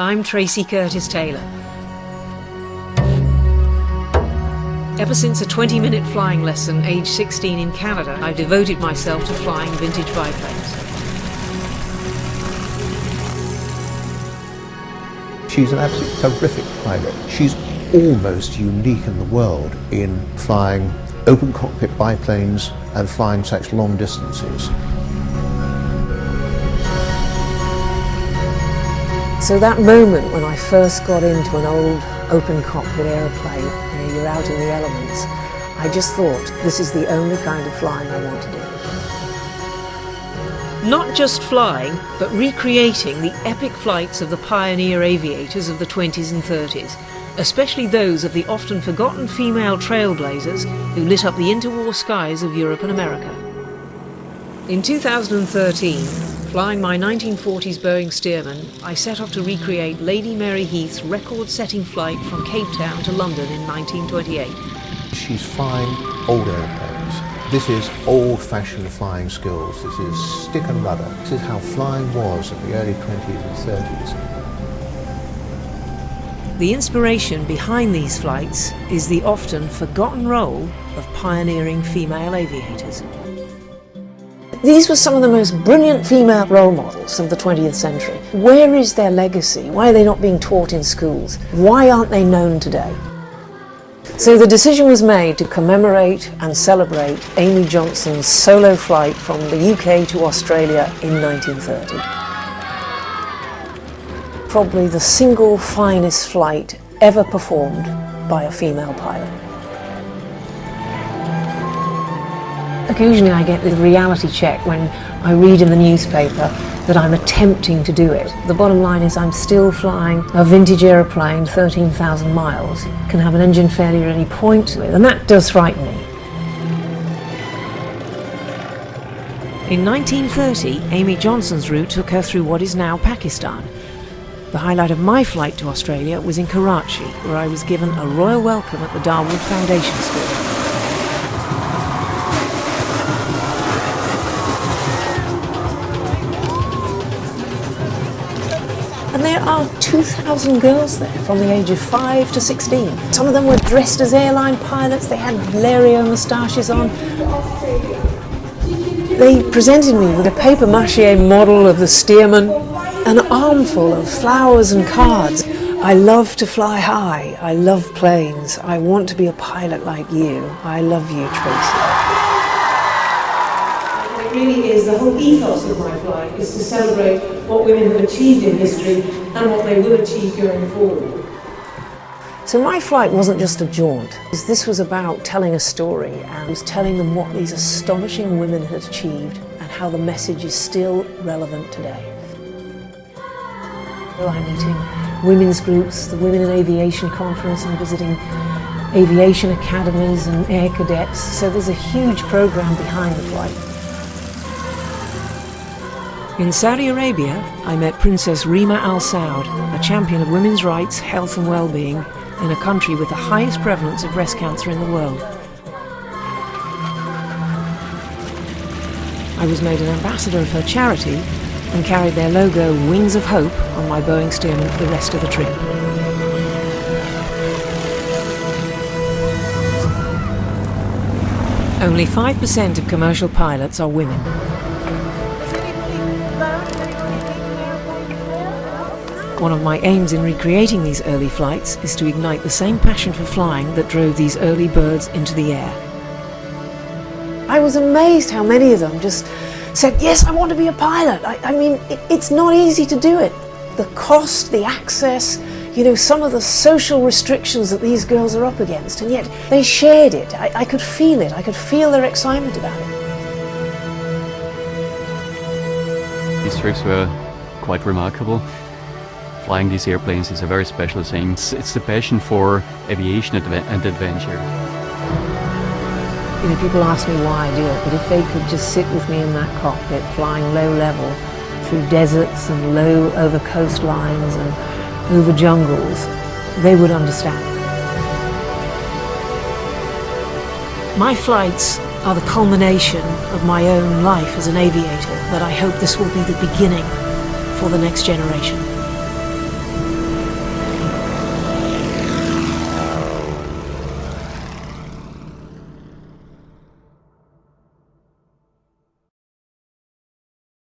I'm Tracey Curtis-Taylor. Ever since a 20-minute flying lesson, age 16 in Canada, I've devoted myself to flying vintage biplanes. She's an absolutely terrific pilot. She's almost unique in the world in flying open cockpit biplanes and flying such long distances. So that moment when I first got into an old open cockpit aeroplane, you're out in the elements, I just thought, this is the only kind of flying I want to do. Not just flying, but recreating the epic flights of the pioneer aviators of the 20s and 30s, especially those of the often forgotten female trailblazers who lit up the interwar skies of Europe and America. In 2013, flying my 1940s Boeing Stearman, I set off to recreate Lady Mary Heath's record-setting flight from Cape Town to London in 1928. She's flying old airplanes. This is old-fashioned flying skills. This is stick and rudder. This is how flying was in the early 20s and 30s. The inspiration behind these flights is the often forgotten role of pioneering female aviators. These were some of the most brilliant female role models of the 20th century. Where is their legacy? Why are they not being taught in schools? Why aren't they known today? So the decision was made to commemorate and celebrate Amy Johnson's solo flight from the UK to Australia in 1930. Probably the single finest flight ever performed by a female pilot. Occasionally I get the reality check when I read in the newspaper that I'm attempting to do it. The bottom line is I'm still flying a vintage aeroplane 13,000 miles, can have an engine failure at any point, and that does frighten me. In 1930, Amy Johnson's route took her through what is now Pakistan. The highlight of my flight to Australia was in Karachi, where I was given a royal welcome at the Darwood Foundation School. And there are 2,000 girls there from the age of 5 to 16. Some of them were dressed as airline pilots, they had Blériot moustaches on. They presented me with a papier-mâché model of the Stearman, an armful of flowers and cards. I love to fly high, I love planes, I want to be a pilot like you. I love you, Tracey. It really is, the whole ethos of my flight is to celebrate what women have achieved in history and what they will achieve going forward. So my flight wasn't just a jaunt. This was about telling a story and was telling them what these astonishing women had achieved and how the message is still relevant today. I'm meeting women's groups, the Women in Aviation Conference, and visiting aviation academies and air cadets. So there's a huge program behind the flight. In Saudi Arabia, I met Princess Rima Al Saud, a champion of women's rights, health and well-being in a country with the highest prevalence of breast cancer in the world. I was made an ambassador of her charity and carried their logo, Wings of Hope, on my Boeing Stearman for the rest of the trip. Only 5% of commercial pilots are women. One of my aims in recreating these early flights is to ignite the same passion for flying that drove these early birds into the air. I was amazed how many of them just said, yes, I want to be a pilot. I mean, it's not easy to do it. The cost, the access, you know, some of the social restrictions that these girls are up against, and yet they shared it. I could feel it. I could feel their excitement about it. These trips were quite remarkable. Flying these airplanes is a very special thing. It's the passion for aviation and adventure. You know, people ask me why I do it, but if they could just sit with me in that cockpit, flying low level through deserts and low over coastlines and over jungles, they would understand. My flights are the culmination of my own life as an aviator, but I hope this will be the beginning for the next generation.